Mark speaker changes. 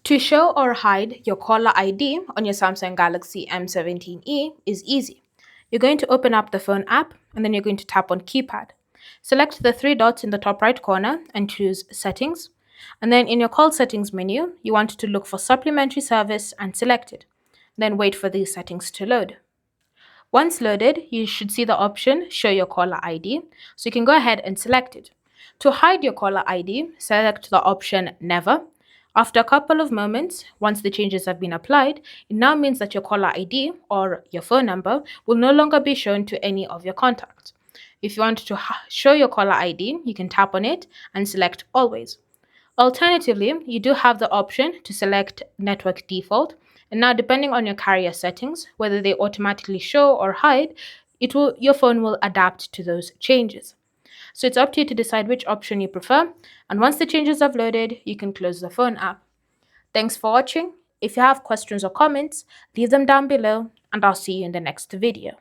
Speaker 1: To show or hide your caller ID on your Samsung Galaxy M17e is easy. You're going to open up the phone app and then you're going to tap on Keypad. Select the three dots in the top right corner and choose Settings. And then in your call settings menu, you want to look for Supplementary Service and select it. Then wait for these settings to load. Once loaded, you should see the option Show Your Caller ID, so you can go ahead and select it. To hide your caller ID, select the option Never. After a couple of moments, once the changes have been applied, it now means that your caller ID or your phone number will no longer be shown to any of your contacts. If you want to show your caller ID, you can tap on it and select Always. Alternatively, you do have the option to select Network Default, and now depending on your carrier settings, whether they automatically show or hide, your phone will adapt to those changes. So it's up to you to decide which option you prefer, and once the changes have loaded, you can close the phone app. Thanks for watching. If you have questions or comments, leave them down below, and I'll see you in the next video.